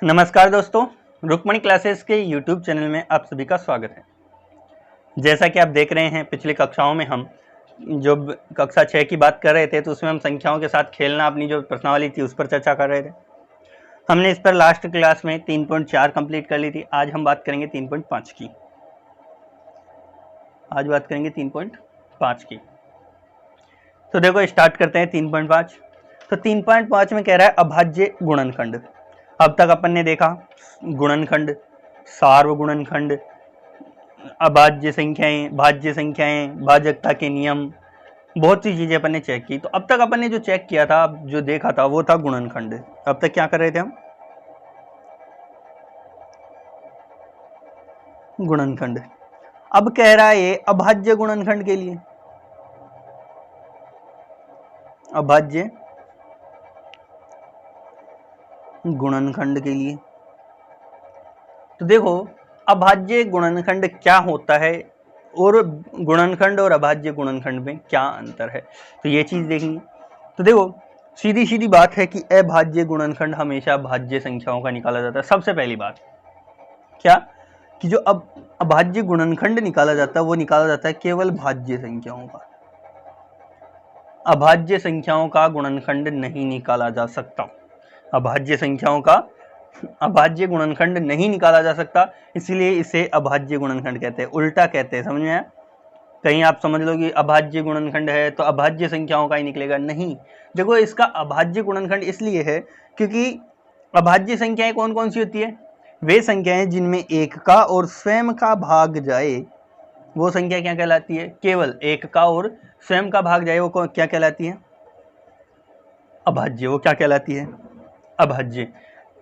नमस्कार दोस्तों, रुक्मणी क्लासेस के YouTube चैनल में आप सभी का स्वागत है। जैसा कि आप देख रहे हैं, पिछली कक्षाओं में हम जो कक्षा 6 की बात कर रहे थे तो उसमें हम संख्याओं के साथ खेलना अपनी जो प्रश्नावली थी उस पर चर्चा कर रहे थे। हमने इस पर लास्ट क्लास में 3.4 कंप्लीट कर ली थी। आज हम बात करेंगे 3.5 की। आज बात करेंगे 3.5 की। तो देखो स्टार्ट करते हैं 3.5। तो 3.5 में कह रहा है अभाज्य गुणनखंड। अब तक अपन ने देखा गुणनखंड, सार्वगुणनखंड, अभाज्य संख्याएं, भाज्य संख्याएं, भाजकता के नियम, बहुत सी चीजें अपन ने चेक की। तो अब तक अपन ने जो चेक किया था, जो देखा था, वो था गुणनखंड। अब तक क्या कर रहे थे हम? गुणनखंड। अब कह रहा है ये अभाज्य गुणनखंड के लिए, अभाज्य गुणनखंड के लिए। तो देखो अभाज्य गुणनखंड क्या होता है और गुणनखंड और अभाज्य गुणनखंड में क्या अंतर है, तो ये चीज देखनी। तो देखो सीधी सीधी बात है कि अभाज्य गुणनखंड हमेशा भाज्य संख्याओं का निकाला जाता है। सबसे पहली बात क्या कि जो अब अभाज्य गुणनखंड निकाला जाता है वो निकाला जाता है केवल भाज्य संख्याओं का। अभाज्य संख्याओं का गुणनखंड नहीं निकाला जा सकता। अभाज्य संख्याओं का अभाज्य गुणनखंड नहीं निकाला जा सकता, इसलिए इसे अभाज्य गुणनखंड कहते हैं। उल्टा कहते हैं, समझ में आया? कहीं आप समझ लो कि अभाज्य गुणनखंड है तो अभाज्य संख्याओं का ही निकलेगा, नहीं। देखो इसका अभाज्य गुणनखंड इसलिए है क्योंकि अभाज्य संख्याएं कौन कौन सी होती है? वे संख्याएं जिनमें एक का और स्वयं का भाग जाए वो संख्या क्या कहलाती है? केवल एक का और स्वयं का भाग जाए वो क्या कहलाती है? अभाज्य। वो क्या कहलाती है? अभाज्य।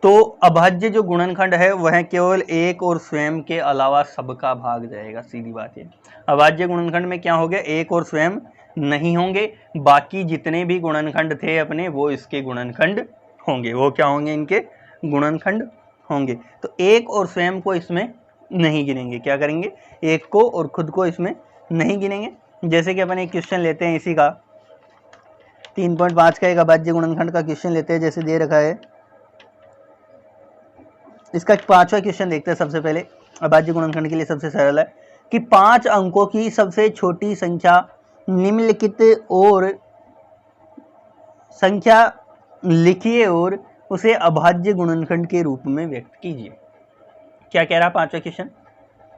तो अभाज्य जो गुणनखंड है वह केवल एक और स्वयं के अलावा सबका भाग जाएगा। सीधी बात है। अभाज्य गुणनखंड में क्या हो गया? एक और स्वयं नहीं होंगे, बाकी जितने भी गुणनखंड थे अपने वो इसके गुणनखंड होंगे। वो क्या होंगे? इनके गुणनखंड होंगे। तो एक और स्वयं को इसमें नहीं गिनेंगे। क्या करेंगे? एक को और खुद को इसमें नहीं गिनेंगे। जैसे कि अपन एक क्वेश्चन लेते हैं इसी का, 3.5 का एक अभाज्य गुणनखंड का क्वेश्चन लेते हैं। जैसे दे रखा है, इसका 5वां क्वेश्चन देखते हैं। सबसे पहले अभाज्य गुणनखंड के लिए सबसे सरल है कि 5 अंकों की सबसे छोटी संख्या निम्नलिखित और संख्या लिखिए और उसे अभाज्य गुणनखंड के रूप में व्यक्त कीजिए। क्या कह रहा है 5वां क्वेश्चन?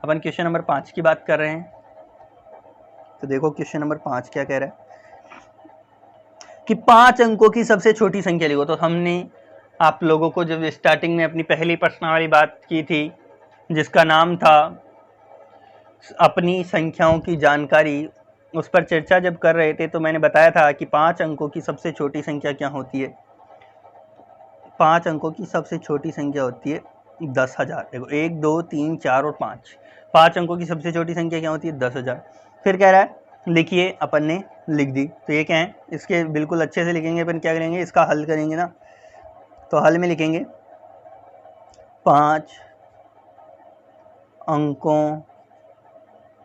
अपन क्वेश्चन नंबर 5 की बात कर रहे हैं। तो देखो क्वेश्चन नंबर 5 क्या कह रहा है कि 5 अंकों की सबसे छोटी संख्या लिखो। तो हमने आप लोगों को जब स्टार्टिंग में अपनी पहली प्रश्नावली बात की थी जिसका नाम था अपनी संख्याओं की जानकारी, उस पर चर्चा जब कर रहे थे तो मैंने बताया था कि 5 अंकों की सबसे छोटी संख्या क्या होती है? 5 अंकों की सबसे छोटी संख्या होती है 10,000। देखो 1 2 3 4 और 5, 5 अंकों की सबसे छोटी संख्या क्या होती है? 10,000। फिर कह रहा है लिखिए, अपन ने लिख दी। तो ये क्या है? इसके बिल्कुल अच्छे से लिखेंगे। अपन क्या करेंगे? इसका हल करेंगे ना। तो हल में लिखेंगे 5 अंकों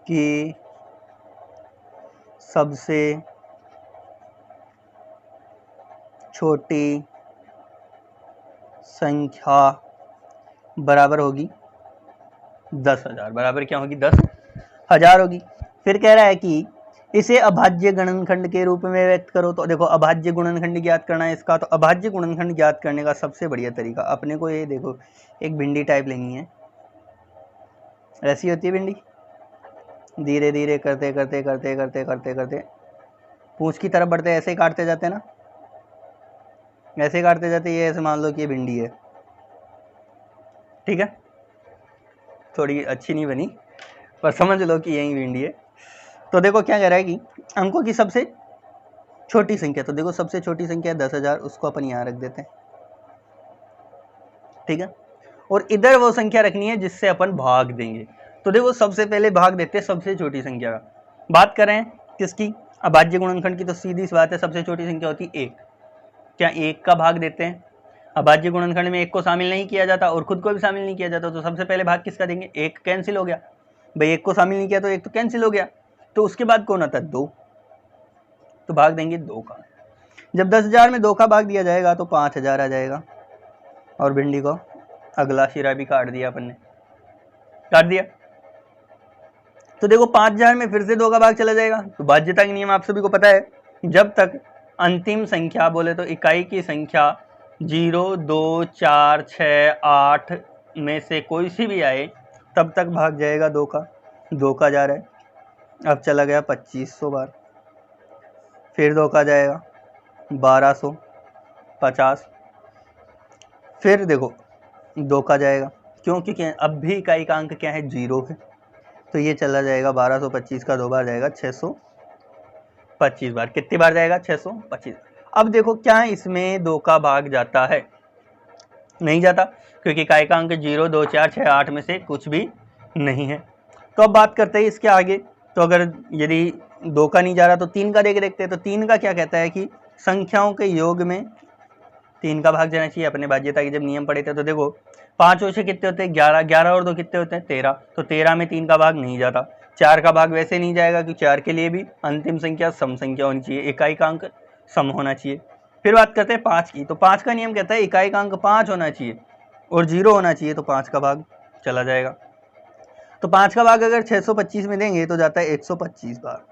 की सबसे छोटी संख्या बराबर होगी 10,000। बराबर क्या होगी? 10,000 होगी। फिर कह रहा है कि इसे अभाज्य गुणनखंड के रूप में व्यक्त करो। तो देखो अभाज्य गुणनखंड ज्ञात करना है इसका। तो अभाज्य गुणनखंड ज्ञात करने का सबसे बढ़िया तरीका अपने को ये देखो, एक भिंडी टाइप लेनी है। ऐसी होती है भिंडी, धीरे धीरे करते करते करते करते करते करते पूंछ की तरफ बढ़ते, ऐसे ही काटते जाते हैं ना, ऐसे काटते जाते। ये ऐसे मान लो कि ये भिंडी है, ठीक है? थोड़ी अच्छी नहीं बनी पर समझ लो कि यही भिंडी है। तो देखो क्या कह रहा है कि अंकों की सबसे छोटी संख्या, तो देखो सबसे छोटी संख्या है 10,000, उसको अपन यहाँ रख देते हैं, ठीक है? और इधर वो संख्या रखनी है जिससे अपन भाग देंगे। तो देखो सबसे पहले भाग देते हैं सबसे छोटी संख्या का। बात कर रहे हैं किसकी? अभाज्य गुणनखंड की। तो सीधी सी बात है, सबसे छोटी संख्या होती है 1। क्या 1 का भाग देते हैं? अभाज्य गुणनखंड में 1 को शामिल नहीं किया जाता और खुद को भी शामिल नहीं किया जाता। तो सबसे पहले भाग किसका देंगे? 1 कैंसिल हो गया भाई, 1 को शामिल नहीं किया तो 1 तो कैंसिल हो गया। तो उसके बाद कौन आता है? 2। तो भाग देंगे 2 का। जब 10,000 में 2 का भाग दिया जाएगा तो 5,000 आ जाएगा और भिंडी को अगला सिरा भी काट दिया अपन ने, काट दिया। तो देखो 5000 में फिर से 2 का भाग चला जाएगा। तो भाज्यता का नियम आप सभी को पता है, जब तक अंतिम संख्या बोले तो इकाई की संख्या 0, 2, 4, 6, 8 में से कोई सी भी आए तब तक भाग जाएगा 2 का। 2 का जा रहा है, अब चला गया 2500 बार, फिर 2 का जाएगा 1250, फिर देखो 2 का जाएगा, क्योंकि अब भी इकाई का अंक क्या है 0 है, तो ये चला जाएगा 1225 का 2 बार जाएगा 625 बार। कितनी बार जाएगा 625। अब देखो क्या इसमें 2 का भाग जाता है, नहीं जाता, क्योंकि इकाई का अंक 0, 2, 4, 6, 8 में से कुछ भी नहीं है। तो अब बात करते हैं इसके आगे। तो अगर यदि 2 का नहीं जा रहा तो 3 का देखते हैं। तो 3 का क्या कहता है कि संख्याओं के योग में 3 का भाग जाना चाहिए। अपने भाज्यता के जब नियम पढ़े थे तो देखो 5 से कितने होते हैं 11, 11 और 2 कितने होते हैं 13, तो 13 में 3 का भाग नहीं जाता। 4 का भाग वैसे नहीं जाएगा कि 4 के लिए भी अंतिम संख्या सम संख्या होनी चाहिए, इकाई का अंक सम होना चाहिए। फिर बात करते हैं 5 की। तो 5 का नियम कहता है इकाई का अंक 5 होना चाहिए और 0 होना चाहिए, तो 5 का भाग चला जाएगा। तो 5 का भाग अगर 625 में देंगे तो जाता है 125 बार।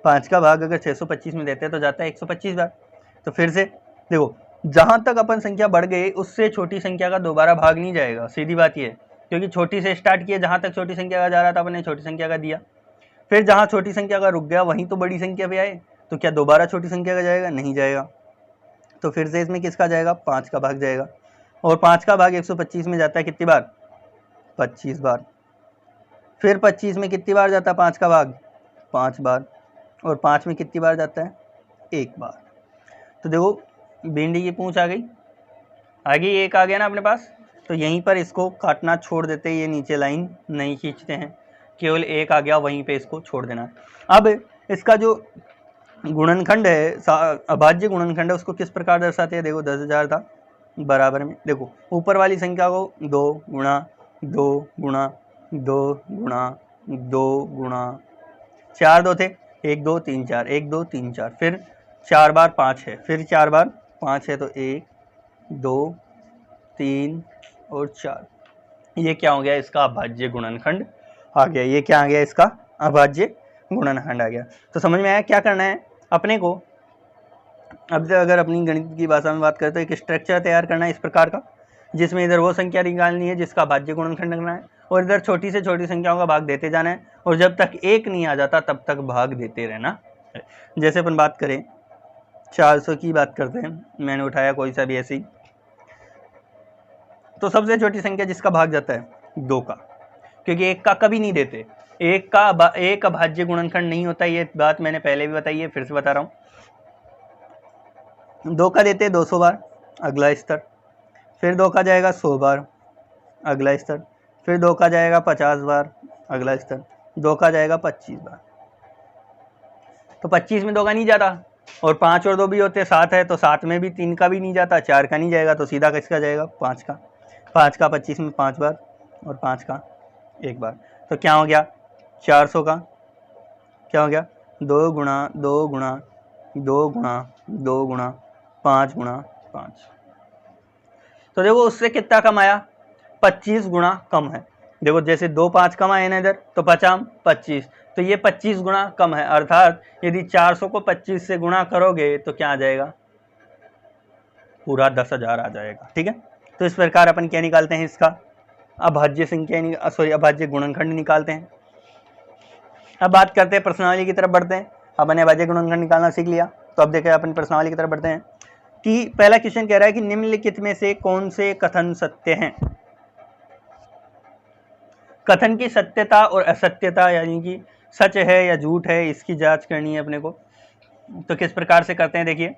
5 का भाग अगर 625 में देते हैं तो जाता है 125 बार। तो फिर से देखो जहां तक अपन संख्या बढ़ गई उससे छोटी संख्या का दोबारा भाग नहीं जाएगा, सीधी बात ये है, क्योंकि छोटी से स्टार्ट किया, जहां तक छोटी संख्या का जा रहा था अपन ने छोटी संख्या का दिया, फिर जहां छोटी संख्या का रुक गया वहीं तो बड़ी संख्या पे आए, तो क्या दोबारा छोटी संख्या का जाएगा, नहीं जाएगा। तो फिर से इसमें किसका जाएगा 5 का भाग जाएगा, और 5 का भाग 125 में जाता है कितनी बार 25 बार। फिर 25 में कितनी बार जाता है 5 का भाग 5 बार, और 5 में कितनी बार जाता है 1 बार। तो देखो भिंडी की पूंछ आ गई, आगे 1 आ गया ना अपने पास, तो यहीं पर इसको काटना छोड़ देते हैं, ये नीचे लाइन नहीं खींचते हैं, केवल 1 आ गया वहीं पे इसको छोड़ देना। अब इसका जो गुणनखंड है, अभाज्य गुणनखंड है, उसको किस प्रकार दर्शाते हैं, देखो 10,000 था बराबर में, देखो ऊपर वाली संख्या को 2 गुणा 2 गुणा 2 गुणा 2 गुणा 4 2 थे, 1 2 3 4, 1 2 3 4, फिर 4 बार 5 है, फिर 4 बार 5 है, तो 1 2 3 और 4, ये क्या हो गया इसका अभाज्य गुणनखंड आ गया। ये क्या आ गया इसका अभाज्य गुणनखंड आ गया। तो समझ में आया क्या करना है अपने को। अब अगर अपनी गणित की भाषा में बात करें तो एक स्ट्रक्चर तैयार करना है इस प्रकार का, जिसमें इधर वो संख्या निकालनी है जिसका अभाज्य गुणनखंड करना है, और इधर छोटी से छोटी संख्याओं का भाग देते जाना है, और जब तक 1 नहीं आ जाता तब तक भाग देते रहना। जैसे अपन बात करें 400 की बात करते हैं, मैंने उठाया कोई सा भी ऐसी, तो सबसे छोटी संख्या जिसका भाग जाता है 2 का, क्योंकि 1 का कभी नहीं देते, 1 का एक अभाज्य गुणनखंड नहीं होता, ये बात मैंने पहले भी बताई है, फिर से बता रहा हूँ। 2 का देते 200 बार अगला स्तर, फिर 2 का जाएगा 100 बार अगला स्तर, फिर 2 का जाएगा 50 बार अगला स्तर, 2 का जाएगा 25 बार। तो 25 में 2 का नहीं जाता, और 5 और 2 भी होते 7 है, तो 7 में भी 3 का भी नहीं जाता, 4 का नहीं जाएगा, तो सीधा किसका जाएगा 5 का। 5 का 25 में 5 बार और 5 का 1 बार, तो क्या हो गया 400 का क्या हो गया 2 गुणा 2 गुणा 2 गुणा 2 गुणा 5 गुणा 5। तो देखो उससे कितना कम आया 25 गुणा कम है। देखो जैसे 2 5 कम आए ना इधर, तो 50 25, तो ये 25 गुणा कम है, अर्थात यदि 400 को 25 से गुणा करोगे तो क्या आ जाएगा पूरा 10,000 आ जाएगा। ठीक है, तो इस प्रकार अपन क्या निकालते हैं इसका अभाज्य संख्या अभाज्य गुणनखंड निकालते हैं। अब बात करते हैं प्रश्नावली की तरफ बढ़ते हैं। अपन ने अभाज्य गुणनखंड निकालना सीख लिया, तो अब देखें अपन प्रश्नावली की तरफ बढ़ते हैं कि पहला क्वेश्चन कह रहा है कि निम्नलिखित में से कौन से कथन सत्य हैं। कथन की सत्यता और असत्यता यानी कि सच है या झूठ है, इसकी जांच करनी है अपने को। तो किस प्रकार से करते हैं देखिए,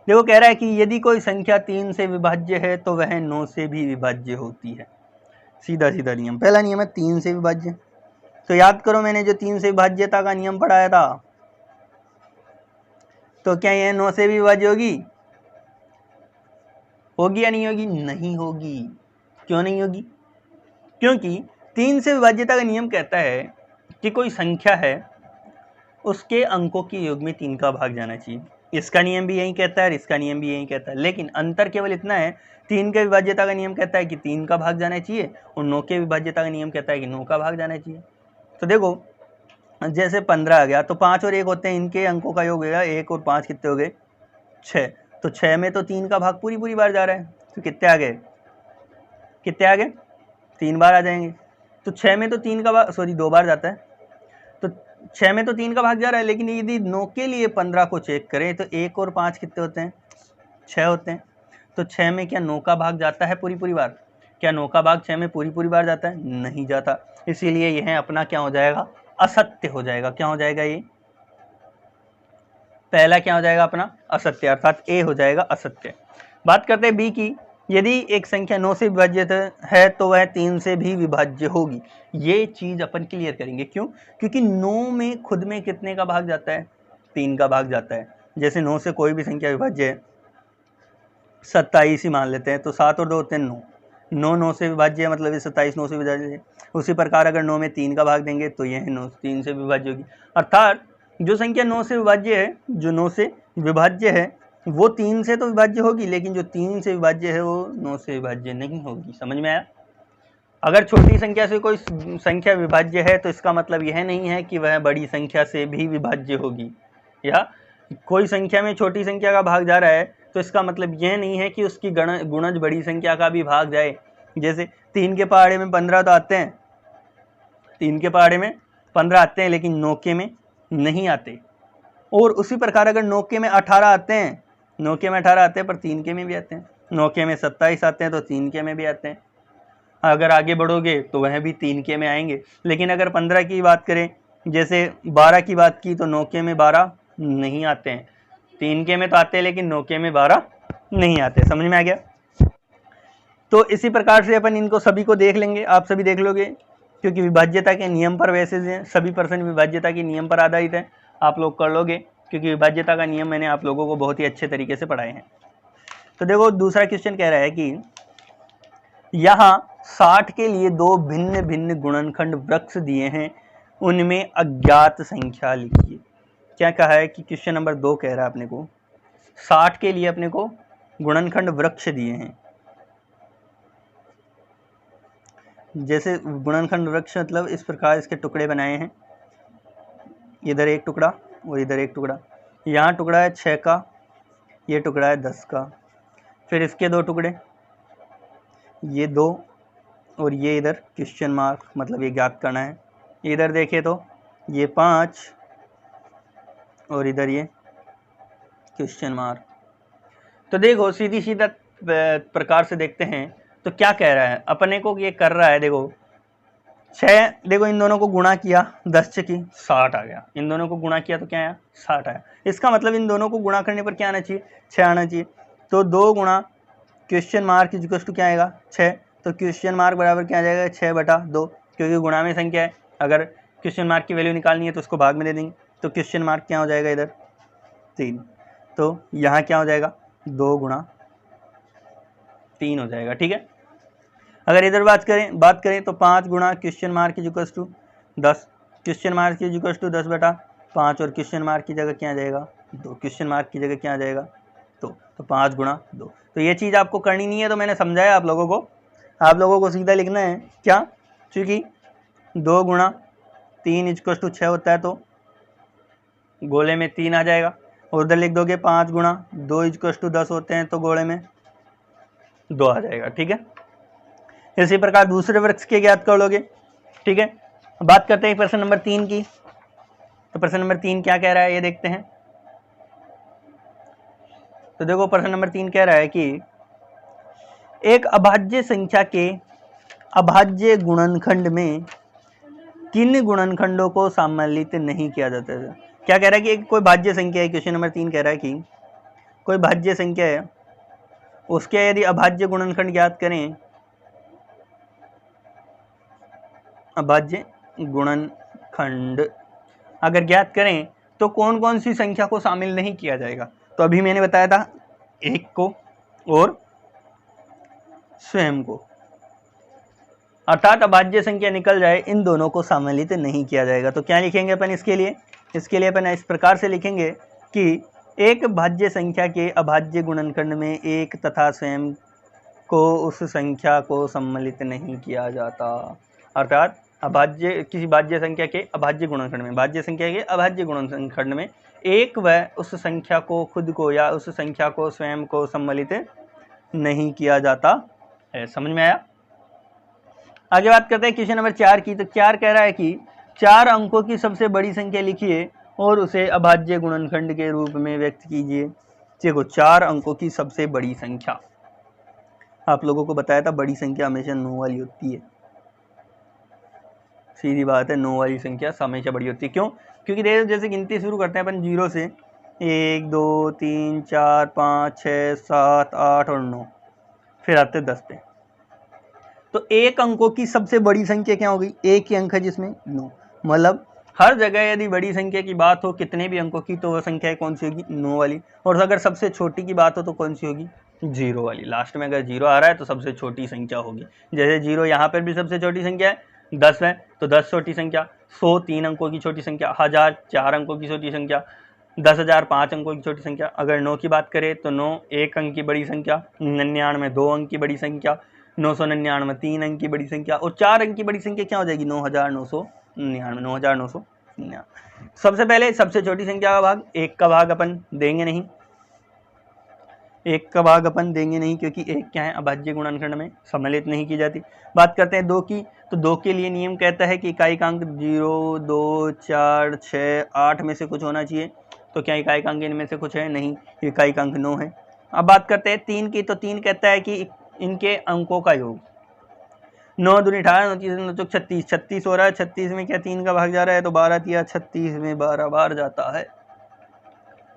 देखो कह रहा है कि यदि कोई संख्या 3 से विभाज्य है तो वह 9 से भी विभाज्य होती है। सीधा सीधा नियम, पहला नियम है 3 से विभाज्य। तो याद करो मैंने जो 3 से विभाज्यता का नियम पढ़ाया था, तो क्या यह 9 से भी विभाज्य होगी या नहीं होगी? नहीं होगी। क्यों नहीं होगी? क्योंकि 3 से विभाज्यता का नियम कहता है कि कोई संख्या है उसके अंकों के योग में 3 का भाग जाना चाहिए। इसका नियम भी यही कहता है और इसका नियम भी यही कहता है, लेकिन अंतर केवल इतना है, 3 के विभाज्यता का नियम कहता है कि 3 का भाग जाना चाहिए और 9 के विभाज्यता का नियम कहता है कि 9 का भाग जाना चाहिए। तो देखो जैसे 15 आ गया तो 5 और 1 होते हैं, इनके अंकों का योग हो गया 1 और 5 कितने हो गए 6, तो 6 में तो 3 का भाग पूरी बार जा रहा है, तो कितने आ गए 3 बार आ जाएंगे। तो 6 में तो 3 का भाग 2 बार जाता है, तो 6 में तो 3 का भाग जा रहा है, लेकिन यदि 9 के लिए 15 को चेक करें तो 1 और 5 कितने होते हैं 6 होते हैं। तो 6 में क्या 9 का भाग जाता है पूरी बार? क्या 9 का भाग 6 में पूरी बार जाता है? नहीं जाता। इसीलिए यह अपना क्या हो जाएगा, असत्य हो जाएगा। क्या हो जाएगा, ये पहला क्या हो जाएगा अपना असत्य, अर्थात ए हो जाएगा असत्य। बात करते हैं बी की। यदि एक संख्या 9 से विभाज्य है तो वह 3 से भी विभाज्य होगी। ये चीज अपन क्लियर करेंगे। क्यों? क्योंकि 9 में खुद में कितने का भाग जाता है, 3 का भाग जाता है। जैसे 9 से कोई भी संख्या विभाज्य है, 27 ही मान लेते हैं, तो 7 और 2 होते हैं 9, 9 से विभाज्य है, मतलब 27 9 से विभाज्य है। उसी प्रकार अगर 9 में 3 का भाग देंगे तो यह 9 3 से विभाज्य होगी। अर्थात जो संख्या 9 से विभाज्य है, जो 9 से विभाज्य है वो 3 से तो विभाज्य होगी, लेकिन जो 3 से विभाज्य है वो 9 से विभाज्य नहीं होगी। समझ में आया? अगर छोटी संख्या से कोई संख्या विभाज्य है तो इसका मतलब यह नहीं है कि वह बड़ी संख्या से भी विभाज्य होगी, या कोई संख्या में छोटी संख्या का भाग जा रहा है तो इसका मतलब यह नहीं है कि उसकी गुणज बड़ी संख्या का भी भाग जाए। जैसे 3 के पहाड़े में 15 तो आते हैं, 3 के पहाड़े में 15 आते हैं, लेकिन 9 के में नहीं आते। और उसी प्रकार अगर 9 के में 18 आते हैं, 9 के में 18 आते हैं पर 3 के में भी आते हैं, 9 के में 27 आते हैं तो 3 के में भी आते हैं। अगर आगे बढ़ोगे तो वह भी 3 के में आएंगे। लेकिन अगर 15 की बात करें, जैसे 12 की बात की, तो 9 के में 12 नहीं आते हैं, 3 के में तो आते हैं लेकिन 9 के में 12 नहीं आते। समझ में आ गया? तो इसी प्रकार से अपन इनको सभी को देख लेंगे, आप सभी देख लोगे, क्योंकि विभाज्यता के नियम पर वैसे सभी प्रश्न विभाज्यता के नियम पर आधारित है, आप लोग कर लोगे, क्योंकि विभाज्यता का नियम मैंने आप लोगों को बहुत ही अच्छे तरीके से पढ़ाए हैं। तो देखो दूसरा क्वेश्चन कह रहा है कि यहाँ 60 के लिए 2 भिन्न भिन्न गुणनखंड वृक्ष दिए हैं, उनमें अज्ञात संख्या लिखिए। क्या कहा है कि क्वेश्चन नंबर 2 कह रहा है अपने को 60 के लिए अपने को गुणनखंड वृक्ष दिए हैं। जैसे गुणनखंड वृक्ष मतलब इस प्रकार इसके टुकड़े बनाए हैं, इधर एक टुकड़ा और इधर एक टुकड़ा। यहाँ टुकड़ा है 6 का, ये टुकड़ा है 10 का, फिर इसके 2 टुकड़े, ये 2 और ये इधर क्वेश्चन मार्क, मतलब ये ज्ञात करना है। इधर देखिए तो ये 5 और इधर ये क्वेश्चन मार्क। तो देखो सीधा प्रकार से देखते हैं तो क्या कह रहा है अपने को, ये कर रहा है देखो 6, देखो इन दोनों को गुणा किया 10 से की 60 आ गया, इन दोनों को गुणा किया तो क्या आया 60 आया। इसका मतलब इन दोनों को गुणा करने पर क्या आना चाहिए 6 आना चाहिए। तो 2 गुणा क्वेश्चन मार्क इक्वल्स टू क्या आएगा 6, तो क्वेश्चन मार्क बराबर क्या आ जाएगा 6/2, क्योंकि गुणा में संख्या है, अगर क्वेश्चन मार्क की वैल्यू निकालनी है तो उसको भाग में दे देंगे, तो क्वेश्चन मार्क क्या हो जाएगा इधर 3, तो यहाँ क्या हो जाएगा 2 गुणा 3 हो जाएगा। ठीक है, अगर इधर बात करें तो 5 गुणा question mark equals to 10, question mark equals to 10/5, और क्वेश्चन मार्क की जगह क्या आ जाएगा 2, क्वेश्चन मार्क की जगह क्या आ जाएगा 2, तो 5 गुणा 2। तो ये चीज़ आपको करनी नहीं है, तो मैंने समझाया आप लोगों को सीधा लिखना है क्या, क्योंकि 2 गुणा 3 इक्वल्स टू 6 होता है, तो गोले में 3 आ जाएगा, और उधर लिख दोगे 5 गुणा 2 इक्वल्स टू 10 होते हैं, तो गोले में 2 आ जाएगा। ठीक है, इसी प्रकार दूसरे वृक्ष के ज्ञात कर लोगे। ठीक है, बात करते हैं प्रश्न नंबर 3 की। तो प्रश्न नंबर 3 क्या कह रहा है ये देखते हैं। तो देखो प्रश्न नंबर 3 कह रहा है कि एक अभाज्य संख्या के अभाज्य गुणनखंड में किन गुणनखंडों को सम्मिलित नहीं किया जाता है। क्या कह रहा है कि एक कोई भाज्य संख्या है, क्वेश्चन नंबर 3 कह रहा है कि कोई भाज्य संख्या है, उसके यदि अभाज्य गुणनखंड ज्ञात करें, अभाज्य गुणनखंड अगर ज्ञात करें तो कौन कौन सी संख्या को शामिल नहीं किया जाएगा। तो अभी मैंने बताया था 1 को और स्वयं को, अर्थात अभाज्य संख्या निकल जाए इन दोनों को सम्मिलित नहीं किया जाएगा। तो क्या लिखेंगे अपन इसके लिए अपन इस प्रकार से लिखेंगे कि एक भाज्य संख्या के अभाज्य गुणनखंड में एक तथा स्वयं को उस संख्या को सम्मिलित नहीं किया जाता। अर्थात अभाज्य किसी भाज्य संख्या के अभाज्य गुणनखंड में, भाज्य संख्या के अभाज्य गुणनखंड में एक व उस संख्या को खुद को या उस संख्या को स्वयं को सम्मिलित नहीं किया जाता है। समझ में आया? आगे बात करते हैं क्वेश्चन नंबर 4 की। तो 4 कह रहा है कि 4 अंकों की सबसे बड़ी संख्या लिखिए और उसे अभाज्य गुणनखंड के रूप में व्यक्त कीजिए। देखो 4 अंकों की सबसे बड़ी संख्या, आप लोगों को बताया था बड़ी संख्या हमेशा 9 वाली होती है। सीधी बात है, 9 वाली संख्या हमेशा बड़ी होती है। क्यों? क्योंकि देखो जैसे गिनती शुरू करते हैं अपन 0 से, 1 2 3 4 5 6 7 8 और 9, फिर आते 10 पे। तो एक अंकों की सबसे बड़ी संख्या क्या होगी? एक ही अंक है जिसमें 9, मतलब हर जगह यदि बड़ी संख्या की बात हो कितने भी अंकों की, तो वह संख्या कौन सी होगी? 9 वाली। और अगर सबसे छोटी की बात हो तो कौन सी होगी? 0 वाली। लास्ट में अगर 0 आ रहा है तो सबसे छोटी संख्या होगी। जैसे 0 यहाँ पर भी सबसे छोटी संख्या है, 10 है तो 10 छोटी संख्या, 100 3 अंकों की छोटी संख्या, 1000 4 अंकों की छोटी संख्या, 10,000 5 अंकों की छोटी संख्या। अगर 9 की बात करें तो 9 1 अंक की बड़ी संख्या, 99 2 अंक की बड़ी संख्या, 999 3 अंक की बड़ी संख्या, और 4 अंक की बड़ी संख्या क्या हो जाएगी? 9999 9999। सबसे पहले सबसे छोटी संख्या का भाग, 1 का भाग अपन देंगे नहीं, 1 का भाग अपन देंगे नहीं क्योंकि 1 क्या है? अभाज्य गुणनखंड में सम्मिलित नहीं की जाती। बात करते हैं 2 की। तो 2 के लिए नियम कहता है कि इकाई का अंक 0 2 4 6 8 में से कुछ होना चाहिए। तो क्या इकाई का अंक इनमें से कुछ है? नहीं, इकाई का अंक 9 है। अब बात करते हैं 3 की। तो 3 कहता है कि इनके अंकों का योग, 9 दूनी 18 9 3 36 36 हो रहा है। 36 में क्या 3 का भाग जा रहा है? तो 12 दिया, 36 में 12 बार जाता है,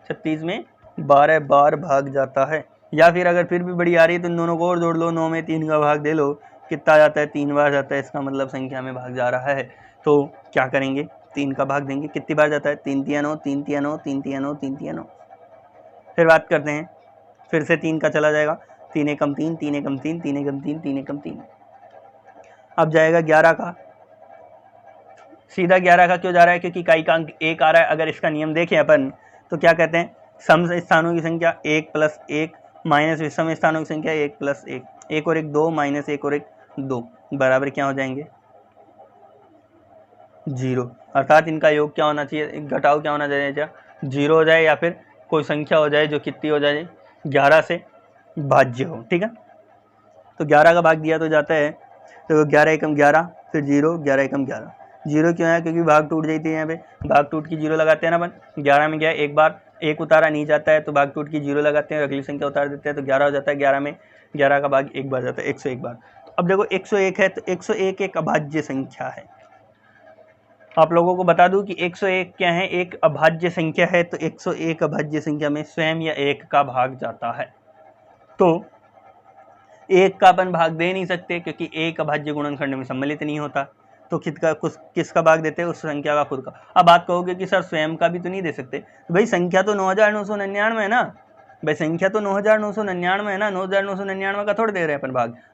36 में 12 बार भाग जाता है। या फिर अगर फिर भी बड़ी आ रही है तो इन दोनों को और जोड़ लो, 9 में 3 का भाग दे लो, कितना जाता है? 3 बार जाता है। इसका मतलब संख्या में भाग जा रहा है। तो क्या करेंगे? 3 का भाग देंगे। कितनी बार जाता है? 3 3 9 3 3 9 3 3 9 3 3 9। फिर बात करते हैं, फिर से 3 का चला जाएगा, 3 एकम 3 3 एकम 3 3 एकम 3 3 एकम 3। अब जाएगा 11 का, सीधा 11 का क्यों जा रहा है? क्योंकि इकाई का अंक 1 आ रहा है। अगर इसका नियम देखें अपन तो क्या कहते हैं? सम स्थानों की संख्या 1 + 1 माइनस विषम स्थानों की संख्या 1 + 1, 1 और 1 2 माइनस 1 और 1 2 बराबर क्या हो जाएंगे? 0। अर्थात इनका योग क्या होना चाहिए? घटाव क्या होना चाहिए? 0 हो जाए या फिर कोई संख्या हो जाए जो कितनी हो जाए? 11 से भाज्य हो। ठीक है, तो 11 का भाग दिया तो जाता है, तो 11 एकम 11, फिर 0 11 एकम 11। 0 क्यों है? क्योंकि भाग टूट जाती है। यहाँ पे भाग टूट की 0 लगाते हैं ना अपन। 11 में क्या है? एक बार 1 उतारा नहीं जाता है तो भाग टूट की 0 लगाते हैं, अगली संख्या उतार देते हैं तो 11 हो जाता है। 11 में 11 का भाग एक बार जाता है, 101 बार। तो अब देखो 101 है तो 101 एक अभाज्य संख्या है। आप लोगों को बता दूं कि 101 क्या है? एक अभाज्य संख्या है। तो 101 अभाज्य संख्या में स्वयं या 1 का भाग जाता है। तो 1 का अपन भाग दे नहीं सकते क्योंकि 1 अभाज्य गुणनखंड में सम्मिलित नहीं होता। तो किसका भाग देते हैं? उस संख्या का खुद का। अब बात कहोगे कि सर स्वयं का भी तो नहीं दे सकते। तो भाई संख्या तो 9999 है ना, भाई संख्या तो 9999 है ना, 9999 का थोड़ा दे रहे हैं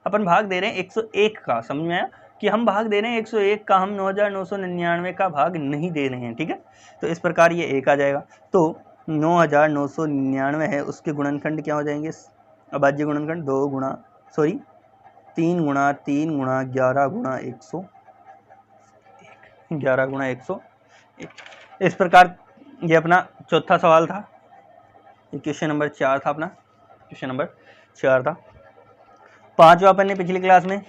अपन भाग दे रहे हैं 101 का। समझ में आया कि हम भाग दे रहे हैं 101 का, हम 9999 का भाग नहीं दे रहे हैं। ठीक है, तो इस प्रकार ये 1 आ जाएगा। तो 9999 है, उसके गुणनखंड क्या हो जाएंगे? अभाज्य गुणनखंड 3 गुणा 3 गुणा 11 गुणा 100, 11 गुणा 101। इस प्रकार ये अपना चौथा सवाल था। क्वेश्चन नंबर 4 था अपना, क्वेश्चन नंबर 4 था। 5वां अपन ने पिछली क्लास में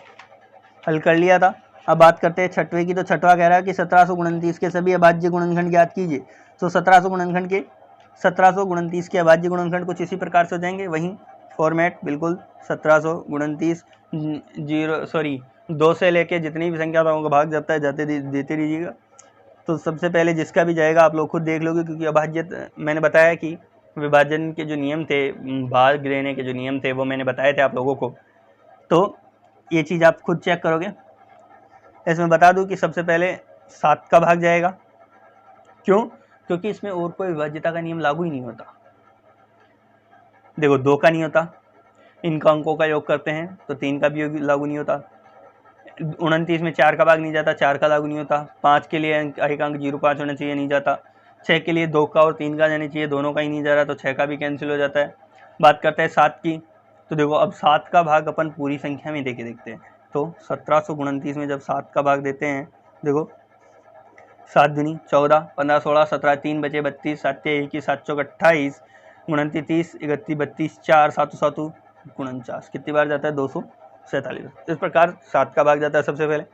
हल कर लिया था। अब बात करते हैं 6वें की। तो 6वां कह रहा है कि 1729 के सभी अभाज्य गुणनखंड ज्ञात कीजिए। तो 1729 के अभाज्य गुणनखंड कुछ इसी प्रकार से हो जाएंगे। वहीं फॉर्मेट बिल्कुल 1729 2 से लेके जितनी भी संख्या का भाग जाता है जाते देते रहिएगा। तो सबसे पहले जिसका भी जाएगा आप लोग खुद देख लोगे, क्योंकि अभाज्य मैंने बताया कि विभाजन के जो नियम थे, भाग लेने के जो नियम थे वो मैंने बताए थे आप लोगों को। तो ये चीज़ आप खुद चेक करोगे। इसमें बता दूं कि सबसे पहले 7 का भाग जाएगा। क्यों? क्योंकि इसमें और कोई विभाज्यता का नियम लागू ही नहीं होता। देखो 2 का नहीं होता, इनका अंकों का योग करते हैं तो 3 का भी योग लागू नहीं होता। 29 में 4 का भाग नहीं जाता, 4 का लागू नहीं होता। 5 के लिए एक अंक 0.5 होना चाहिए, नहीं जाता। 6 के लिए 2 का और 3 का जाना चाहिए, दोनों का ही नहीं जा रहा तो 6 का भी कैंसिल हो जाता है। बात करते हैं 7 की, तो देखो अब 7 का भाग अपन पूरी संख्या में देके देखते हैं। तो 1729 में जब 7 का भाग देते हैं, देखो 7 दूनी 14, 15 16 17, 3 बचे 32, 7 1 7 चौक 28, 29 30, 31 32, 4 7 7 49, कितनी बार जाता है 247। इस प्रकार 7 का भाग जाता है सबसे पहले।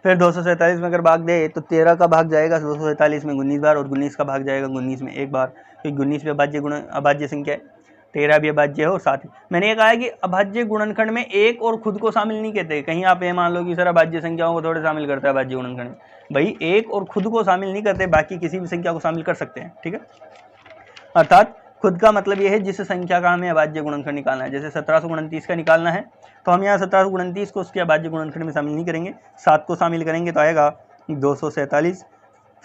फिर 247 में अगर भाग दे तो 13 का भाग जाएगा 247 में 19 बार, और 19 का भाग जाएगा 19 में एक बार, क्योंकि 19 भी अभाज्य संख्या है, 13 भी अभाज्य है। और साथ ही मैंने ये कहा है कि अभाज्य गुणनखंड में एक और खुद को शामिल नहीं कहते। कहीं आप ये मान लो कि सर अभाज्य संख्याओं को थोड़े शामिल करता है अभाज्य गुणनखंड में, भाई एक और खुद को शामिल नहीं करते, बाकी किसी भी संख्या को शामिल कर सकते हैं, ठीक है। अर्थात खुद का मतलब ये है जिस संख्या का हमें अभाज्य गुणनखंड निकालना है। जैसे 1729 का निकालना है तो हम यहाँ 1729 को उसके अभाज्य गुणनखंड में शामिल नहीं करेंगे, 7 को शामिल करेंगे तो आएगा 247।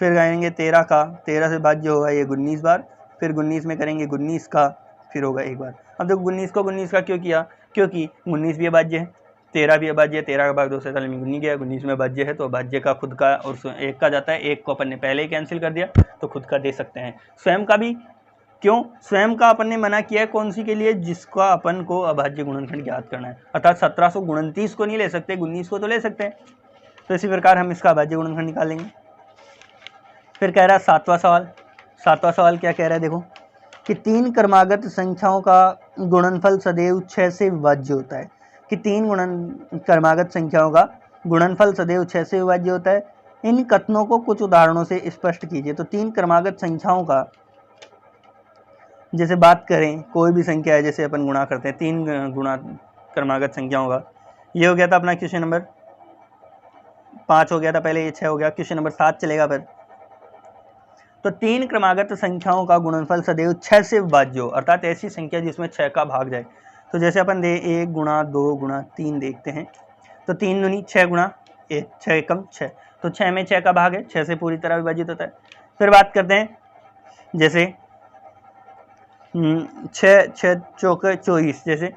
फिर गाएंगे 13 का, 13 से भाज्य होगा ये 19 बार, फिर 19 में करेंगे 19 का, फिर होगा एक बार। अब देखो 19 को 19 का क्यों किया, क्योंकि 19 भी अभाज्य है, 13 भी अभाज्य है, 13 का भाग 247 में 19 गया, 19 में अभाज्य है तो अभाज्य का खुद का और एक का जाता है, एक को अपन ने पहले ही कैंसिल कर दिया तो खुद का दे सकते हैं। स्वयं का भी क्यों, स्वयं का अपन ने मना किया है कौन सी के लिए, जिसका अपन को अभाज्य गुणनखंड ज्ञात करना है। अर्थात 1729 को नहीं ले सकते, 19 को तो ले सकते हैं। तो इसी प्रकार हम इसका अभाज्य गुणनखंड निकालेंगे। फिर कह रहा है 7वां सवाल। 7वां सवाल क्या कह रहा है, देखो कि 3 क्रमागत संख्याओं का गुणनफल सदैव 6 से विभाज्य होता है। कि 3 क्रमागत संख्याओं का गुणनफल सदैव 6 से विभाज्य होता है। इन कथनों को कुछ उदाहरणों से स्पष्ट कीजिए। तो 3 क्रमागत संख्याओं का, जैसे बात करें कोई भी संख्या है, जैसे अपन गुणा करते हैं 3 गुणा क्रमागत संख्याओं का, ये हो गया था अपना क्वेश्चन नंबर 5 हो गया था पहले, ये 6 हो गया, क्वेश्चन नंबर 7 चलेगा फिर। तो 3 क्रमागत संख्याओं का गुणनफल सदैव 6 से विभाज्य हो, अर्थात ऐसी संख्या जिसमें 6 का भाग जाए। तो जैसे अपन 1 गुणा 2 गुणा 3 देखते हैं, तो 3 दूनी 6 गुणा 1, 6 एकम 6, तो 6 में 6 का भाग है, 6 से पूरी तरह विभाजित होता है। फिर बात करते हैं जैसे 6 6 चौके 24, जैसे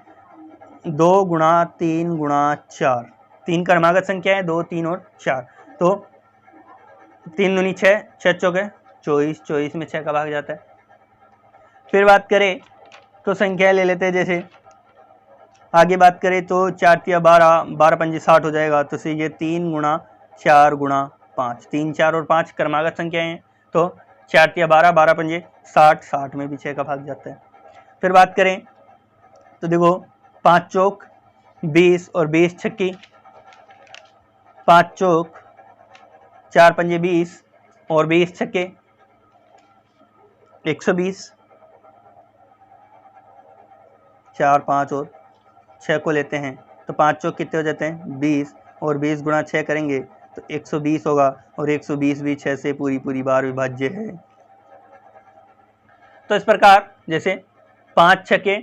2 गुणा 3 गुणा 4, 3 क्रमागत संख्या है 2 3 और 4, तो 3 दूनी 6, 6 चौके 24, 24 में 6 का भाग जाता है। फिर बात करें तो संख्या ले लेते हैं, जैसे आगे बात करें तो 4 तिया 12, 12 पंजे 60 हो जाएगा, तो से ये 3 गुणा 4 गुणा 5, 3 4 और 5 क्रमागत संख्याएं हैं, तो 4 तिया 12, 12 पंजे 60, 60 में भी 6 का भाग जाता है। फिर बात करें तो देखो 5 चौक 20 और 20 छक्की, 5 चौक 4 पंजे 20 और 20 छक्के 120, 4 5 और 6 को लेते हैं तो 5 चौक कितने हो जाते हैं 20, और 20 गुणा 6 करेंगे तो 120 होगा, और 120 भी 6 से पूरी पूरी बार विभाज्य है। तो इस प्रकार जैसे 5 छक्के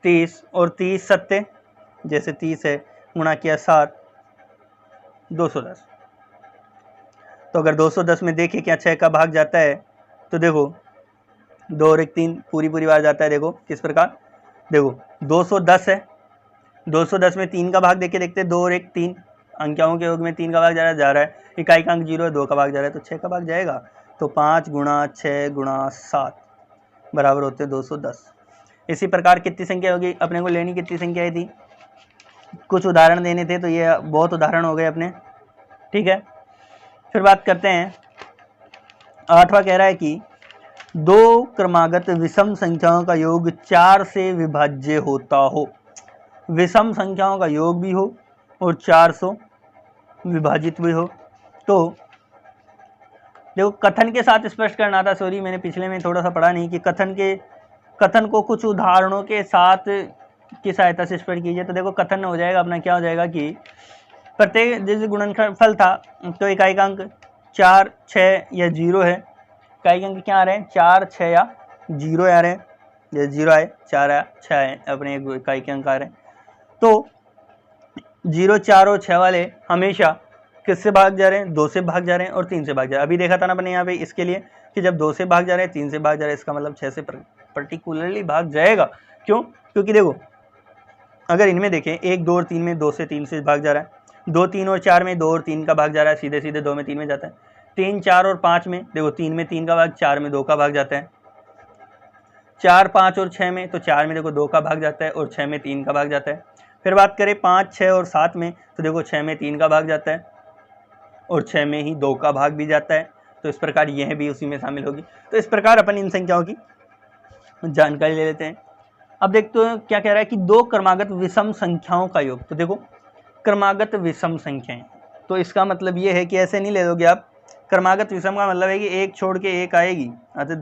30 और 30 सत्ते, जैसे 30 है गुणा किया 7, 210। तो अगर 210 में देखें क्या 6 का भाग जाता है, तो देखो 2 और 1 3 पूरी पूरी बार जाता है। देखो किस प्रकार, देखो 210 है, 210 में 3 का भाग देके देखते हैं, 2 और 1 3, अंकों के योग में 3 का भाग जा रहा है, इकाई का अंक 0 है, 2 का भाग जा रहा है, तो 6 का भाग जाएगा। तो 5 गुणा 6 गुणा 7 बराबर होते हैं 210। इसी प्रकार कितनी संख्या होगी अपने को लेनी, कितनी संख्याएं थी, कुछ उदाहरण देने थे, तो ये बहुत उदाहरण हो गए अपने, ठीक है। फिर बात करते हैं 8वां, कह रहा है कि 2 क्रमागत विषम संख्याओं का योग 4 से विभाज्य होता हो। विषम संख्याओं का योग भी हो और 4 से विभाजित भी हो। तो देखो कथन के साथ स्पष्ट करना था, सॉरी मैंने पिछले में थोड़ा सा पढ़ा नहीं कि कथन को कुछ उदाहरणों के साथ की सहायता से स्पष्ट कीजिए। तो देखो कथन हो जाएगा अपना, क्या हो जाएगा कि प्रत्येक जैसे गुणनफल था तो इकाई का अंक 4 6 या 0 है, इकाई के अंक क्या आ रहे हैं 4 6 या 0 आ रहे हैं, जैसे 0 आए 4 आया 6 आए, अपने इकाई के अंक आ रहे हैं। तो 0 4 और 6 वाले हमेशा किससे भाग जा रहे हैं, 2 से भाग जा रहे हैं और 3 से भाग जा रहे हैं। अभी देखा था ना अपने यहाँ पे इसके लिए कि जब 2 से भाग जा रहे हैं 3 से भाग जा रहे हैं, इसका मतलब 6 से पर्टिकुलरली भाग जाएगा। क्यों, क्योंकि देखो अगर इनमें देखें 1 2 और 3 में 2 से 3 से भाग जा रहा है, 2 3 और 4 में 2 और 3 का भाग जा रहा है, सीधे सीधे 2 में 3 में जाता है। 3, 4 और 5 में देखो 3 में 3 का भाग, 4 में 2 का भाग जाता है। 4, 5 और 6 में तो 4 में देखो 2 का भाग जाता है और 6 में 3 का भाग जाता है। फिर बात करें 5, 6 और 7 में तो देखो 6 में 3 का भाग जाता है और 6 में ही 2 का भाग भी जाता है। तो इस प्रकार यह भी उसी में शामिल होगी। तो इस प्रकार अपन इन संख्याओं की जानकारी ले लेते हैं। अब देखते हैं क्या कह रहा है कि दो क्रमागत विषम संख्याओं का योग। तो देखो क्रमागत विषम संख्याएं, तो इसका मतलब ये है कि ऐसे नहीं ले लोगे आप। क्रमागत विषम का मतलब है कि एक छोड़ के एक आएगी, अतः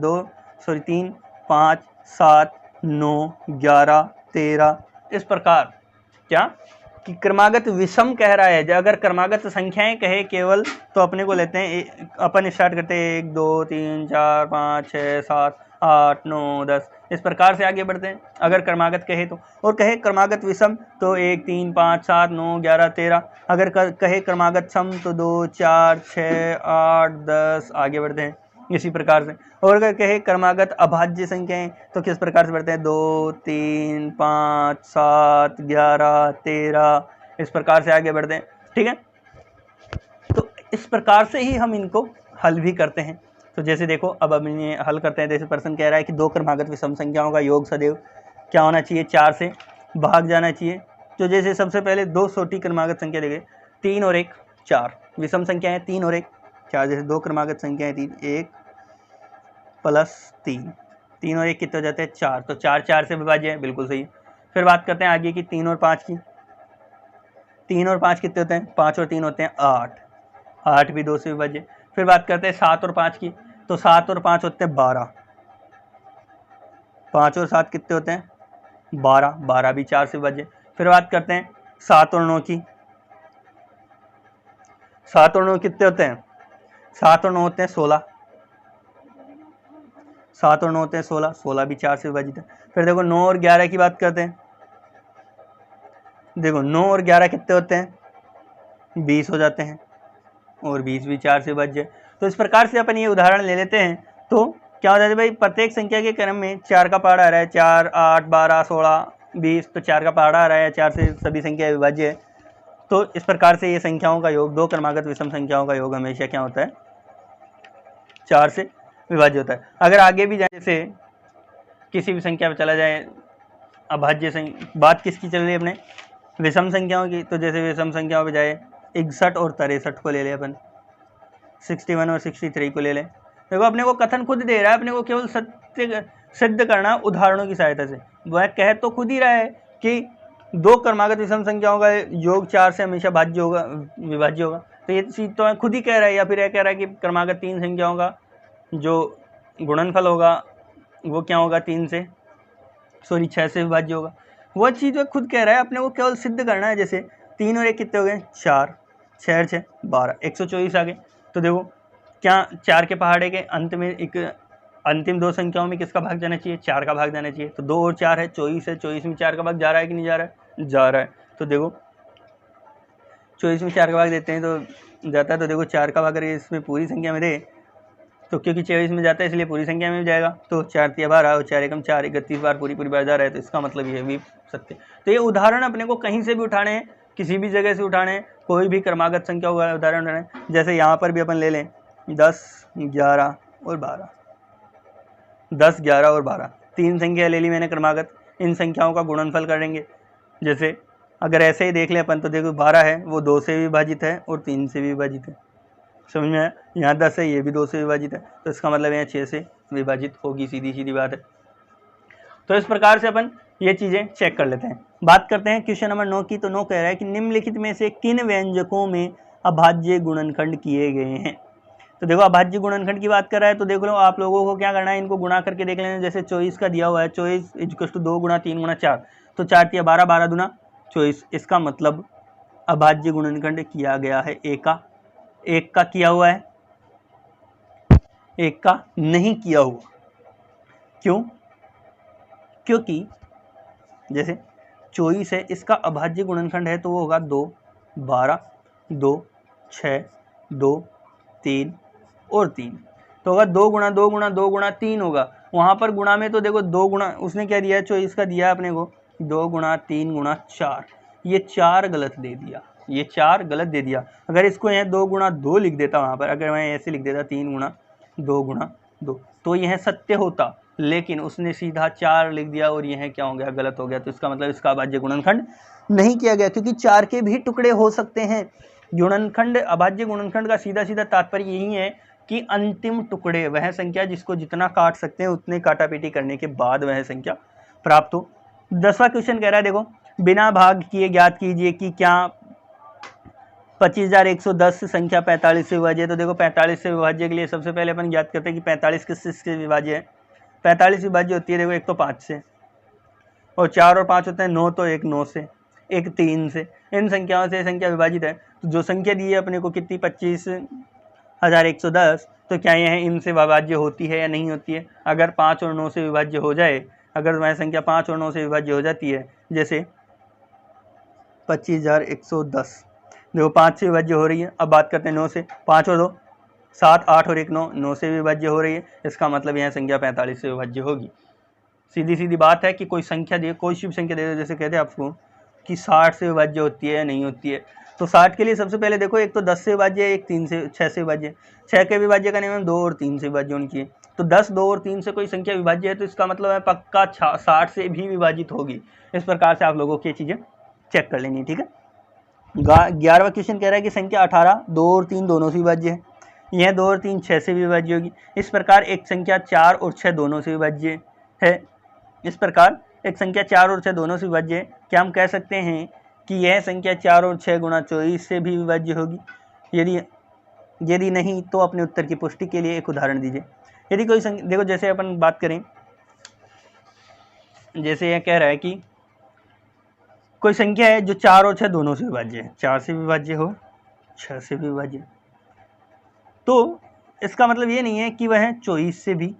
3, 5, 7, 9, 11, 13, इस प्रकार क्या कि क्रमागत विषम कह रहा है। अगर क्रमागत संख्याएं कहे केवल तो अपने को लेते हैं, अपन स्टार्ट करते हैं 1, 2, 3, 4, 5, 6, 7, 8, 9, 10, इस प्रकार से आगे बढ़ते हैं अगर क्रमागत कहे तो। और कहे क्रमागत विषम तो 1, 3, 5, 7, 9, 11, 13। अगर कहे क्रमागत सम तो 2, 4, 6, 8, 10, आगे बढ़ते हैं इसी प्रकार से। और अगर कहे क्रमागत अभाज्य संख्याएं तो किस प्रकार से बढ़ते हैं, 2, 3, 5, 7, 11, 13, इस प्रकार से आगे बढ़ते हैं। ठीक है, तो इस प्रकार से ही हम इनको हल भी करते हैं। तो जैसे देखो अब इन्हें हल करते हैं। जैसे प्रश्न कह रहा है कि दो क्रमागत विषम संख्याओं का योग सदैव क्या होना चाहिए, 4 से भाग जाना चाहिए। तो जैसे सबसे पहले दो छोटी क्रमागत संख्या देंगे, 3 और 1, 4 विषम संख्या है, 3 और 1, 4। जैसे दो क्रमागत संख्या है 3, 1 प्लस 3, 3 और 1 कितने हो जाते हैं, 4। तो 4 4 से विभाज्य है, बिल्कुल सही। फिर बात करते हैं आगे की 3 और 5 की। 3 और 5 कितने होते हैं, 5 और 3 होते हैं 8, 8 भी 2 से विभाज्य। फिर बात करते हैं 7 और 5 की, तो 7 और 5 होते हैं 12, 5 और 7 कितने होते हैं 12, 12 भी 4 से विभाज्य। फिर बात करते हैं 7 और 9 की, 7 और 9 कितने होते हैं, 7 और 9 होते हैं 16, 7 और 9 होते हैं 16, 16 भी 4 से विभाजित है। फिर देखो 9 और 11 की बात करते हैं, देखो 9 और 11 कितने होते हैं, 20 हो जाते हैं और 20 भी 4 से विभाज्य है। तो इस प्रकार से अपन ये उदाहरण ले लेते हैं। तो क्या हो जाता है भाई, प्रत्येक संख्या के क्रम में 4 का पहाड़ा आ रहा है, 4, 8, 12, 16, 20, तो 4 का पहाड़ा आ रहा है, 4 से सभी संख्या विभाज्य है। तो इस प्रकार से ये संख्याओं का योग, दो क्रमागत विषम संख्याओं का योग हमेशा क्या होता है, 4 से विभाज्य होता है। अगर आगे भी जाए, जैसे किसी भी संख्या पर चला जाए, अभाज्य संख्या, बात किसकी चल रही है अपने, विषम संख्याओं की। तो जैसे विषम संख्याओं पे जाए 61 और 63 को ले लें अपन, 61 और 63 को ले लें। देखो अपने को कथन खुद दे रहा है, अपने को केवल सत्य सिद्ध करना उदाहरणों की सहायता से। वह कह तो खुद ही रहा है कि दो क्रमागत विषम संख्याओं का योग 4 से हमेशा भाज्य होगा, विभाज्य होगा। तो ये चीज़ तो खुद ही कह रहा है, या फिर यह कह रहा है कि क्रमागत 3 संख्याओं का जो गुणनफल होगा वो क्या होगा, 6 से विभाज्य होगा। वह चीज़ वह खुद कह रहा है, अपने को केवल सिद्ध करना है। जैसे 3 और 1 कितने हो गए, 4, 6 6 12, 124 आ गए। तो देखो क्या 4 के पहाड़े के अंत में एक अंतिम दो संख्याओं में किसका भाग जाना चाहिए, 4 का भाग जाना चाहिए। तो 2 और 4 है 24 है, 24 में 4 का भाग जा रहा है कि नहीं जा रहा है, जा रहा है। तो देखो 24 में 4 का भाग देते हैं तो जाता है। तो देखो 4 का भाग अगर इसमें पूरी संख्या में दे तो क्योंकि 24 में जाता है इसलिए पूरी संख्या में भी जाएगा। तो 4 तिया 12 और 4 एकम 4, 31 बार पूरी बार जा रहा है। तो इसका मतलब ये भी सत्य। तो ये उदाहरण अपने को कहीं से भी उठाने हैं, किसी भी जगह से उठाने हैं, कोई भी क्रमागत संख्या का उदाहरण उठाने हैं। जैसे यहाँ पर भी अपन ले लें 10, 11 और 12, 10, 11 और 12 तीन संख्या ले ली मैंने क्रमागत। इन संख्याओं का गुणनफल करेंगे। जैसे अगर ऐसे ही देख लें अपन तो देखो 12 है वो 2 से विभाजित है और 3 से भी विभाजित है, समझ में आया। यहाँ 10 है ये भी 2 से विभाजित है, तो इसका मतलब यहाँ 6 से विभाजित होगी, सीधी सीधी बात है। तो इस प्रकार से अपन ये चीज़ें चेक कर लेते हैं। बात करते हैं क्वेश्चन नंबर 9 की। तो 9 कह रहा है कि निम्नलिखित में से किन व्यंजकों में अभाज्य गुणनखंड किए गए हैं। तो देखो अभाज्य गुणनखंड की बात कर रहा है, तो देख लो आप लोगों को क्या करना है, इनको गुणा करके देख लेना। जैसे 24 का दिया हुआ है, 24 = 2 × 3 × 4, तो 4 तिया 12, 12 दूना 24। इसका मतलब अभाज्य गुणनखंड किया गया है एक का, एक का किया हुआ है, एक का नहीं किया हुआ। क्यों? क्योंकि जैसे 24 है, इसका अभाज्य गुणनखंड है तो वो होगा 2, 12, 2, 6, 2, 3 और 3। तो होगा 2 × 2 × 2 × 3 होगा। वहाँ पर गुणा में तो देखो 2 गुणा उसने क्या दिया है, 24 का दिया है अपने को 2 × 3 × 4, ये 4 गलत दे दिया। ये 4 गलत दे दिया। अगर इसको यहाँ 2 गुणा 2 लिख देता वहाँ पर, अगर मैं ऐसे लिख देता 3 गुणा 2 गुणा 2, तो यह सत्य होता, लेकिन उसने सीधा 4 लिख दिया और यह क्या हो गया, गलत हो गया। तो इसका मतलब इसका अभाज्य गुणनखंड नहीं किया गया, क्योंकि 4 के भी टुकड़े हो सकते हैं। गुणनखंड, अभाज्य गुणनखंड का सीधा सीधा तात्पर्य यही है कि अंतिम टुकड़े, वह संख्या जिसको जितना काट सकते हैं उतने काटापीटी करने के बाद वह संख्या प्राप्त हो। 10वां क्वेश्चन कह रहा है, देखो, बिना भाग किए ज्ञात कीजिए कि क्या 25,110 संख्या 45 से विभाज्य है। तो देखो 45 से विभाज्य के लिए सबसे पहले अपन ज्ञात करते हैं कि 45 किससे विभाज्य है। 45 विभाज्य होती है, देखो, एक तो 5 से, और 4 और 5 होते हैं 9, तो एक 9 से, एक 3 से। इन संख्याओं से संख्या विभाजित है। तो जो संख्या दी है अपने को कितनी, 25,110, तो क्या यह इनसे विभाज्य होती है या नहीं होती है। अगर 5 और 9 से विभाज्य हो जाए, अगर वह संख्या 5 और 9 से विभाज्य हो जाती है, जैसे 25,110, देखो 5 से विभाज्य हो रही है। अब बात करते हैं 9 से, 5 और 2 7, 8 और 1 9, 9 से विभाज्य हो रही है। इसका मतलब यह संख्या 45 से विभाज्य होगी। सीधी सीधी बात है कि कोई संख्या दे, कोई शुभ संख्या दे दो, जैसे कहते हैं आपको कि 60 से विभाज्य होती है या नहीं होती है। तो 60 के लिए सबसे पहले देखो, एक तो 10 से विभाज्य है, एक 3 से 6 से विभाज्य है। 6 के विभाज्य का नियम 2 और 3 से विभाज्य होनी चाहिए। तो 10, 2 और 3 से कोई संख्या विभाज्य है, तो इसका मतलब है पक्का 60 से भी विभाजित होगी। इस प्रकार से आप लोगों की चीज़ें चेक कर लेनी, ठीक है। 11वां क्वेश्चन कह रहा है कि संख्या 18 2 और 3 दोनों से विभाज्य है। यह 2 और 3 6 से विभाज्य होगी। इस प्रकार एक संख्या 4 और 6 दोनों से विभाज्य है। इस प्रकार एक संख्या 4 और 6 दोनों से विभाज्य है। क्या हम कह सकते हैं कि यह संख्या 4 और 6 गुणा 24 से भी विभाज्य होगी? यदि नहीं, तो अपने उत्तर की पुष्टि के लिए एक उदाहरण दीजिए। यदि कोई संख्या, देखो जैसे अपन बात करें, जैसे यह कह रहा है कि कोई संख्या है जो 4 और 6 दोनों से विभाज्य है, 4 से विभाज्य हो, 6 से भी विभाज्य, तो इसका मतलब ये नहीं है कि वह 24 से भी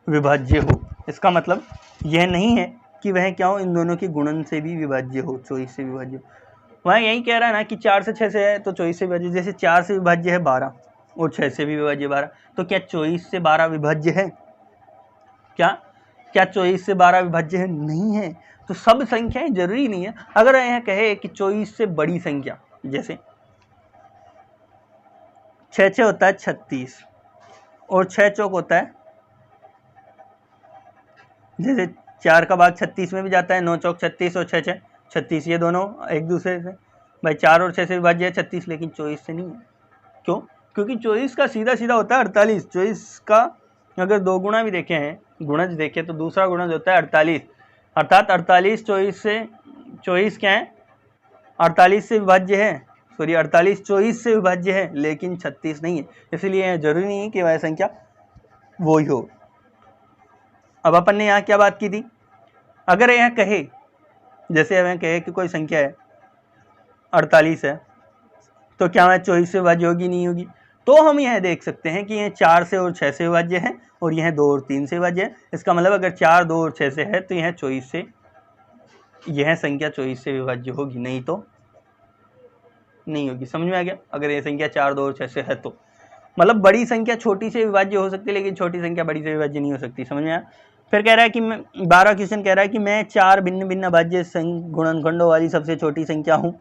विभाज्य हो। इसका मतलब यह नहीं है कि वह क्या हो, इन दोनों के गुणन से भी विभाज्य हो, 24 से विभाज्य हो। वह यही कह रहा है ना कि 4 से 6 से है तो 24 से विभाज्य। जैसे 4 से विभाज्य है 12 और 6 से भी विभाज्य 12, तो क्या 24 से 12 विभाज्य है? क्या 24 से 12 विभाज्य है? नहीं है। तो सब संख्याएं जरूरी नहीं है। अगर यह कहे कि 24 से बड़ी संख्या, जैसे 6 होता है 36 और 6 चौक होता है, जैसे 4 का भाग 36 में भी जाता है, 9 चौक 36 और 6 36, ये दोनों एक दूसरे से, भाई 4 और 6 से विभाज्य है 36, लेकिन 24 से नहीं है। क्यों? क्योंकि 24 का सीधा सीधा होता है 48। 24 का अगर 2 गुणा भी देखे हैं, गुणज देखें, तो दूसरा गुणज होता है 48, अर्थात 48 24 से, 24 क्या है, 48 से विभाज्य है, सॉरी 48 24 से विभाज्य है, लेकिन 36 नहीं है। इसलिए जरूरी नहीं है कि वह संख्या वो ही हो। अब अपन ने यहाँ क्या बात की थी? अगर यह कहे, जैसे वह कहे कि कोई संख्या है 48 है, तो क्या वह 24 से विभाज्य होगी? नहीं होगी। तो हम यह देख सकते हैं कि यह 4 से और 6 से विभाज्य है और यह 2 और 3 से विभाज्य है। इसका मतलब अगर 4, 2 और 6 से है तो यह 24 से, यह संख्या 24 से विभाज्य होगी, नहीं तो नहीं होगी। समझ में आ गया? अगर यह संख्या 4, 2 और 6 से है तो मतलब बड़ी संख्या छोटी से विभाज्य हो सकती है, लेकिन छोटी संख्या बड़ी से विभाज्य नहीं हो सकती। समझ में आया? फिर कह रहा है कि 12 क्वेश्चन कह रहा है कि मैं 4 भिन्न भिन्न अभाज्य गुणनखंडों वाली सबसे छोटी संख्या हूँ,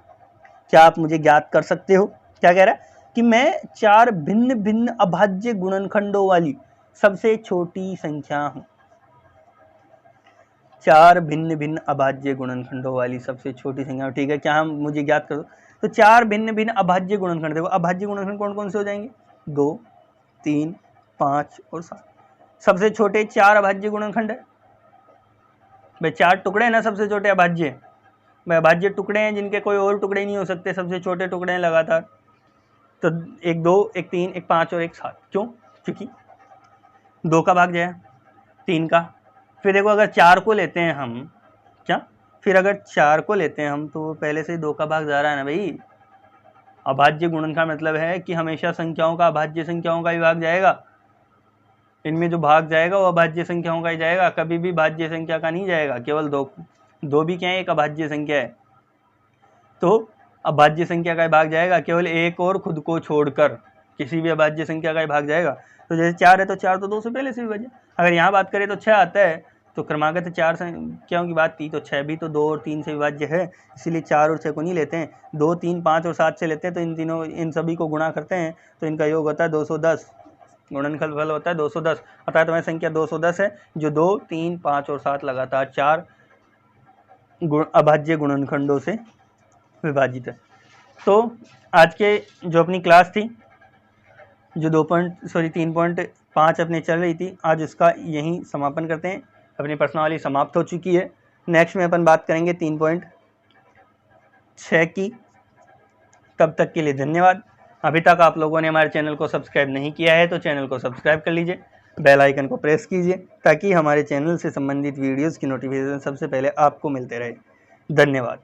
क्या आप मुझे ज्ञात कर सकते हो? क्या कह रहा है कि मैं 4 भिन्न भिन्न अभाज्य गुणनखंडों वाली सबसे छोटी संख्या हूँ। 4 भिन्न भिन्न अभाज्य गुणनखंडों वाली सबसे छोटी संख्या, ठीक है, क्या हम मुझे ज्ञात कर दो। तो 4 भिन्न भिन्न अभाज्य गुणनखंड, देखो अभाज्य गुणनखंड कौन कौन से हो जाएंगे? 2, 3, 5 और 7। सबसे छोटे 4 अभाज्य गुणनखंड है भाई, 4 टुकड़े हैं ना सबसे छोटे अभाज्य। भाई अभाज्य टुकड़े हैं जिनके कोई और टुकड़े नहीं हो सकते, सबसे छोटे टुकड़े हैं लगातार। तो एक 2, एक 3, एक 5 और एक 7। क्यों? क्योंकि 2 का भाग जाए 3 का। फिर देखो अगर 4 को लेते हैं हम, क्या फिर अगर 4 को लेते हैं हम, तो पहले से ही 2 का भाग जा रहा है ना भाई। अभाज्य गुणनखंड मतलब है कि हमेशा संख्याओं का अभाज्य संख्याओं का ही भाग जाएगा। इनमें जो भाग जाएगा वो अभाज्य संख्याओं का ही जाएगा, कभी भी भाज्य संख्या का नहीं जाएगा। केवल 2 भी क्या है, एक अभाज्य संख्या है, तो अभाज्य संख्या का ही भाग जाएगा। केवल एक और खुद को छोड़कर किसी भी अभाज्य संख्या का ही भाग जाएगा। तो जैसे 4 है तो 4 तो 2 से पहले से विभाज्य। अगर यहाँ बात करें तो 6 आता है, तो क्रमागत 4 संख्याओं की बात थी तो 6 भी तो 2 और 3 से विभाज्य है, इसीलिए 4 और 6 को नहीं लेते हैं, 2, 3, 5 और 7 से लेते हैं। तो इन सभी को गुणा करते हैं तो इनका योग होता है 210, गुणनफल होता है 210। अर्थात हमारी संख्या 210 है जो 2, 3, 5 और 7 लगातार 4 अभाज्य गुणनखंडों से विभाजित है। तो आज के जो अपनी क्लास थी, जो 3.5 अपने चल रही थी, आज उसका यहीं समापन करते हैं। अपनी प्रश्नावली समाप्त हो चुकी है। नेक्स्ट में अपन बात करेंगे 3.6 की। तब तक के लिए धन्यवाद। अभी तक आप लोगों ने हमारे चैनल को सब्सक्राइब नहीं किया है तो चैनल को सब्सक्राइब कर लीजिए, बेल आइकन को प्रेस कीजिए ताकि हमारे चैनल से संबंधित वीडियोज़ की नोटिफिकेशन सबसे पहले आपको मिलते रहे। धन्यवाद।